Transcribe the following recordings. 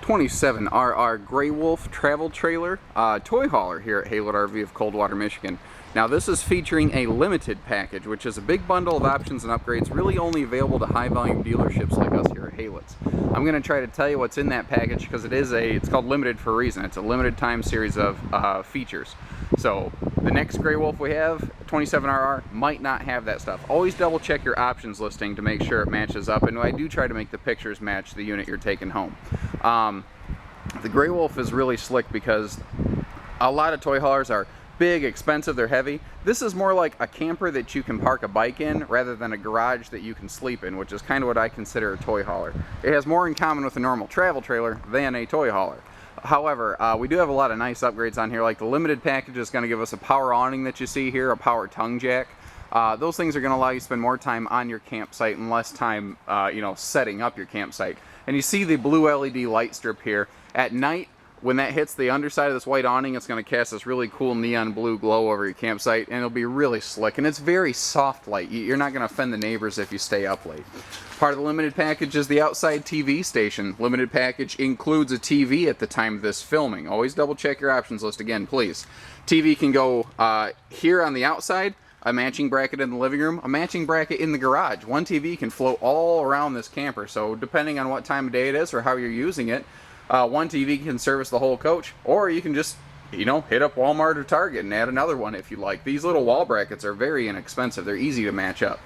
27RR Gray Wolf travel trailer toy hauler here at Haylett RV of Coldwater, Michigan. Now this is featuring a limited package, which is a big bundle of options and upgrades really only available to high volume dealerships like us here at Haylett. I'm going to try to tell you what's in that package because it's called limited for a reason. It's a limited time series of features. So the next Gray Wolf we have, 27RR, might not have that stuff. Always double check your options listing to make sure it matches up, and I do try to make the pictures match the unit you're taking home. The Gray Wolf is really slick because a lot of toy haulers are big, expensive, they're heavy. This is more like a camper that you can park a bike in rather than a garage that you can sleep in, which is kind of what I consider a toy hauler. It has more in common with a normal travel trailer than a toy hauler. However, we do have a lot of nice upgrades on here, like the limited package is going to give us a power awning that you see here, a power tongue jack. Those things are going to allow you to spend more time on your campsite and less time, setting up your campsite. And you see the blue LED light strip here. At night, when that hits the underside of this white awning, it's going to cast this really cool neon blue glow over your campsite, and it'll be really slick. And it's very soft light. You're not going to offend the neighbors if you stay up late. Part of the limited package is the outside TV station. Limited package includes a TV at the time of this filming. Always double check your options list again, please. TV can go here on the outside, a matching bracket in the living room, a matching bracket in the garage. One TV can float all around this camper, so depending on what time of day it is or how you're using it, one TV can service the whole coach, or you can just, hit up Walmart or Target and add another one if you like. These little wall brackets are very inexpensive. They're easy to match up.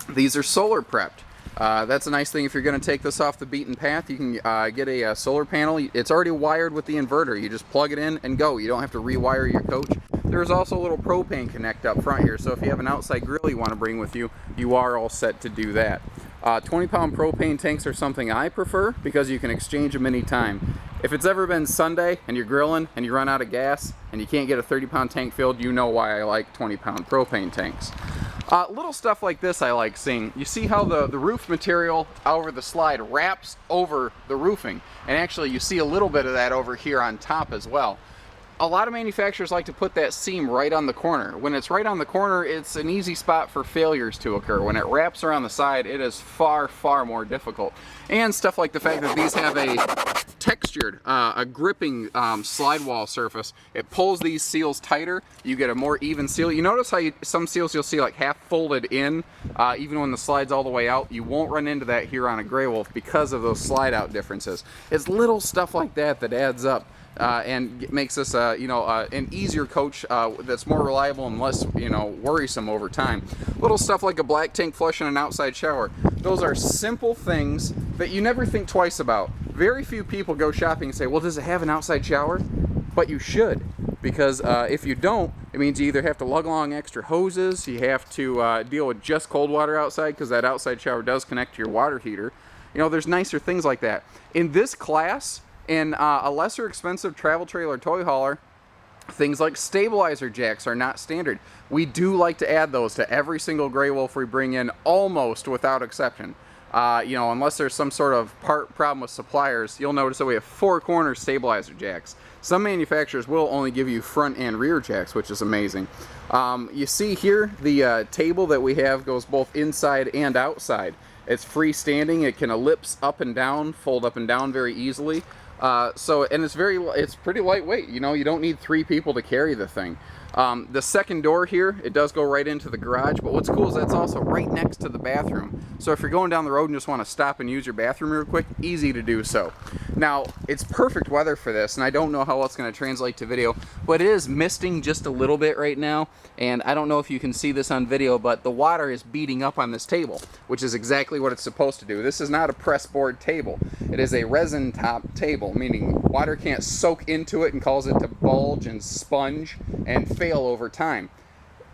These are solar prepped. That's a nice thing. If you're going to take this off the beaten path, you can get a solar panel. It's already wired with the inverter. You just plug it in and go. You don't have to rewire your coach. There's also a little propane connect up front here, so if you have an outside grill you want to bring with you, you are all set to do that. 20-pound propane tanks are something I prefer because you can exchange them anytime. If it's ever been Sunday and you're grilling and you run out of gas and you can't get a 30-pound tank filled, you know why I like 20-pound propane tanks. Little stuff like this I like seeing. You see how the roof material over the slide wraps over the roofing, and actually you see a little bit of that over here on top as well. A lot of manufacturers like to put that seam right on the corner. When it's right on the corner, it's an easy spot for failures to occur. When it wraps around the side, it is far, far more difficult. And stuff like the fact that these have a textured, a gripping slide wall surface. It pulls these seals tighter. You get a more even seal. You notice how some seals you'll see like half folded in, even when the slide's all the way out. You won't run into that here on a Gray Wolf because of those slide out differences. It's little stuff like that that adds up. And makes this, an easier coach that's more reliable and less, worrisome over time. Little stuff like a black tank flush and an outside shower. Those are simple things that you never think twice about. Very few people go shopping and say, well, does it have an outside shower? But you should, because if you don't, it means you either have to lug along extra hoses, you have to deal with just cold water outside, because that outside shower does connect to your water heater. There's nicer things like that. In this class, in a lesser expensive travel trailer toy hauler, things like stabilizer jacks are not standard. We do like to add those to every single Gray Wolf we bring in, almost without exception. Unless there's some sort of part problem with suppliers, you'll notice that we have 4-corner stabilizer jacks. Some manufacturers will only give you front and rear jacks, which is amazing. You see here, the table that we have goes both inside and outside. It's freestanding. It can ellipse up and down, fold up and down very easily. It's pretty lightweight. You don't need 3 people to carry the thing. The second door here, it does go right into the garage, but what's cool is that's also right next to the bathroom. So if you're going down the road and just want to stop and use your bathroom real quick, easy to do so. Now, it's perfect weather for this, and I don't know how well it's going to translate to video, but it is misting just a little bit right now, and I don't know if you can see this on video, but the water is beating up on this table, which is exactly what it's supposed to do. This is not a press board table. It is a resin top table, meaning water can't soak into it and cause it to bulge and sponge and fail over time.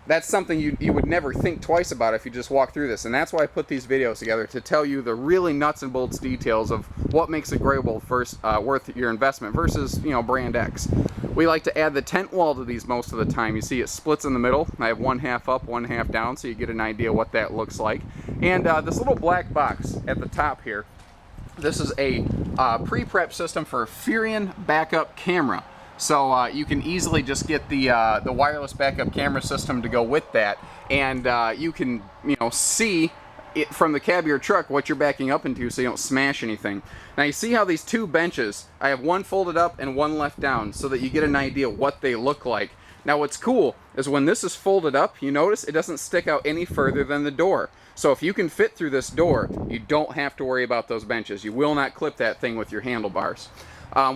That's something you would never think twice about if you just walk through this, and that's why I put these videos together, to tell you the really nuts and bolts details of what makes a Gray Wolf worth your investment versus brand X. We like to add the tent wall to these most of the time. You see it splits in the middle. I have one half up, one half down, so you get an idea what that looks like. And this little black box at the top here, this is a pre-prep system for a Furion backup camera. So you can easily just get the wireless backup camera system to go with that, and you can see from the cab of your truck what you're backing up into so you don't smash anything. Now you see how these two benches, I have one folded up and one left down so that you get an idea what they look like. Now what's cool is when this is folded up, you notice it doesn't stick out any further than the door. So if you can fit through this door, you don't have to worry about those benches. You will not clip that thing with your handlebars.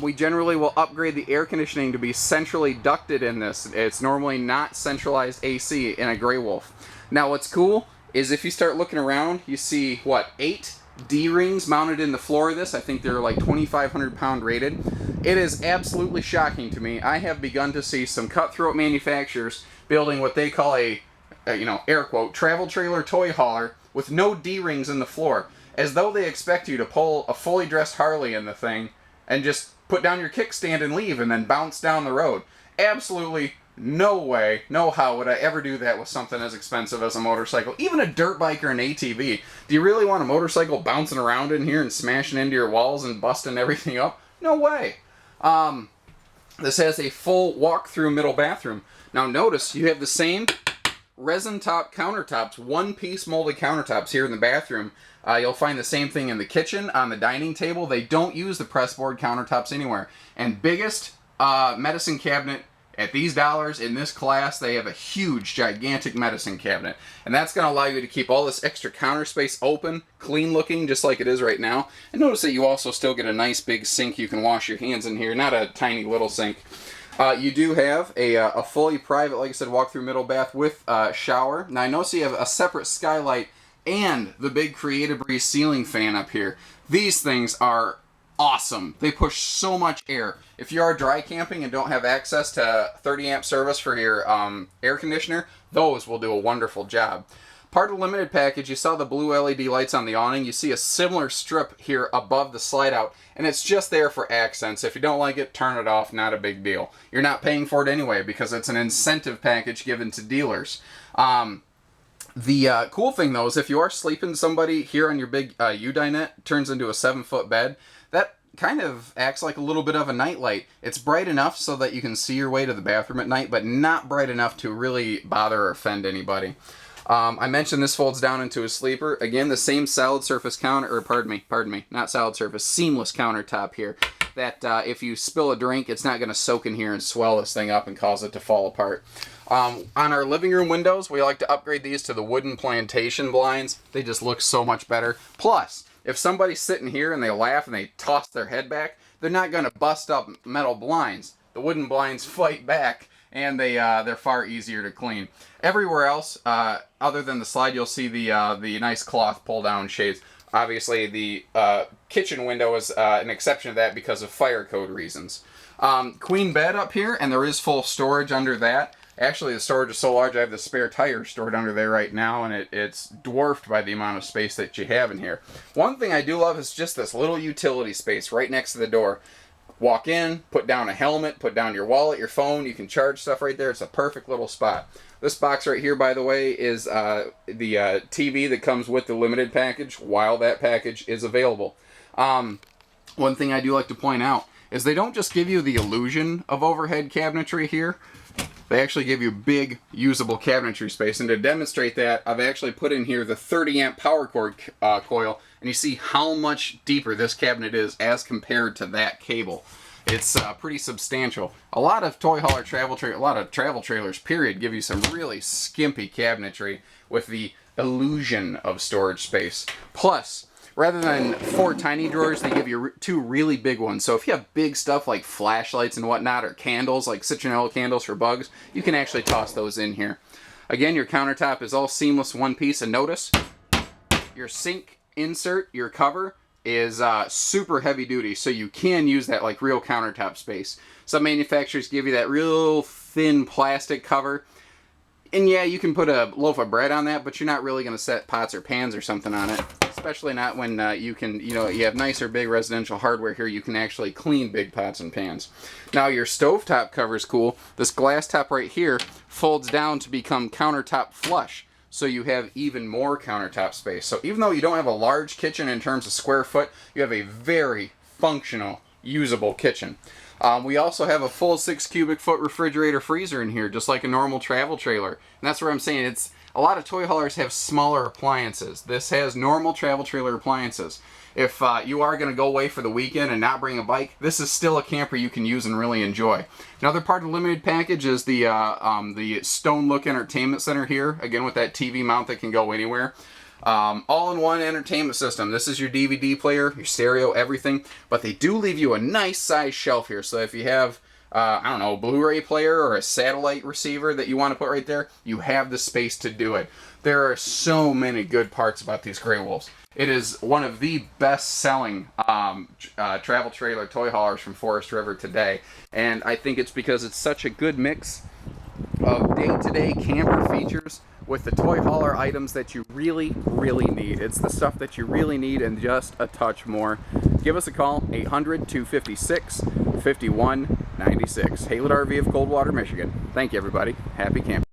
We generally will upgrade the air conditioning to be centrally ducted in this. It's normally not centralized AC in a Grey Wolf. Now what's cool is if you start looking around, you see, what, 8 D-rings mounted in the floor of this. I think they're like 2,500 pound rated. It is absolutely shocking to me. I have begun to see some cutthroat manufacturers building what they call a air quote, travel trailer toy hauler with no D-rings in the floor, as though they expect you to pull a fully dressed Harley in the thing and just put down your kickstand and leave and then bounce down the road. Absolutely no way, no how would I ever do that with something as expensive as a motorcycle. Even a dirt bike or an ATV. Do you really want a motorcycle bouncing around in here and smashing into your walls and busting everything up? No way. This has a full walk-through middle bathroom. Now notice you have the same resin top countertops, one-piece molded countertops here in the bathroom. You'll find the same thing in the kitchen, on the dining table. They don't use the pressboard countertops anywhere. And biggest medicine cabinet at these dollars in this class, they have a huge, gigantic medicine cabinet. And that's going to allow you to keep all this extra counter space open, clean looking, just like it is right now. And notice that you also still get a nice big sink you can wash your hands in here, not a tiny little sink. You do have a fully private, like I said, walk-through middle bath with shower. Now I notice you have a separate skylight and the big Creative Breeze ceiling fan up here. These things are awesome. They push so much air. If you are dry camping and don't have access to 30 amp service for your air conditioner, those will do a wonderful job. Part of the limited package, you saw the blue LED lights on the awning. You see a similar strip here above the slide out, and it's just there for accents. If you don't like it, turn it off, not a big deal. You're not paying for it anyway because it's an incentive package given to dealers. The cool thing though is if you are sleeping somebody here on your big U-dinette, turns into a 7-foot bed, that kind of acts like a little bit of a nightlight. It's bright enough so that you can see your way to the bathroom at night, but not bright enough to really bother or offend anybody. I mentioned this folds down into a sleeper. Again, the same solid surface counter, or pardon me, not solid surface, seamless countertop here. That if you spill a drink, it's not going to soak in here and swell this thing up and cause it to fall apart. On our living room windows, we like to upgrade these to the wooden plantation blinds. They just look so much better. Plus, if somebody's sitting here and they laugh and they toss their head back, they're not going to bust up metal blinds. The wooden blinds fight back, and they're far easier to clean. Everywhere else, other than the slide, you'll see the nice cloth pull-down shades. Obviously, the kitchen window is an exception to that because of fire code reasons. Queen bed up here, and there is full storage under that. Actually, the storage is so large, I have the spare tire stored under there right now, and it's dwarfed by the amount of space that you have in here. One thing I do love is just this little utility space right next to the door. Walk in, put down a helmet, put down your wallet, your phone, you can charge stuff right there. It's a perfect little spot. This box right here, by the way, is the TV that comes with the limited package while that package is available. One thing I do like to point out is they don't just give you the illusion of overhead cabinetry here. They actually give you big, usable cabinetry space. And to demonstrate that, I've actually put in here the 30 amp power cord coil. And you see how much deeper this cabinet is as compared to that cable. It's pretty substantial. A lot of toy hauler a lot of travel trailers, period, give you some really skimpy cabinetry with the illusion of storage space. Plus, rather than 4 tiny drawers, they give you 2 really big ones. So if you have big stuff like flashlights and whatnot, or candles, like citronella candles for bugs, you can actually toss those in here. Again, your countertop is all seamless one piece, and notice your sink insert, your cover, is super heavy duty, so you can use that like real countertop space. Some manufacturers give you that real thin plastic cover. And yeah, you can put a loaf of bread on that, but you're not really going to set pots or pans or something on it. Especially not when you have nicer big residential hardware here. You can actually clean big pots and pans. Now your stovetop cover is cool. This glass top right here folds down to become countertop flush. So you have even more countertop space. So even though you don't have a large kitchen in terms of square foot, you have a very functional, usable kitchen. We also have a full 6 cubic foot refrigerator freezer in here, just like a normal travel trailer. And that's where I'm saying A lot of toy haulers have smaller appliances. This has normal travel trailer appliances. If you are going to go away for the weekend and not bring a bike, this is still a camper you can use and really enjoy. Another part of the limited package is the Stone Look Entertainment Center here, again with that TV mount that can go anywhere. All-in-one entertainment system. This is your DVD player, your stereo, everything. But they do leave you a nice size shelf here, so if you have I don't know, a Blu-ray player or a satellite receiver that you want to put right there, you have the space to do it. There are so many good parts about these Grey Wolves. It is one of the best-selling travel trailer toy haulers from Forest River today, and I think it's because it's such a good mix of day-to-day camper features with the toy hauler items that you really, really need. It's the stuff that you really need and just a touch more. Give us a call, 800-256-5196. Haylett RV of Coldwater, Michigan. Thank you, everybody. Happy camping.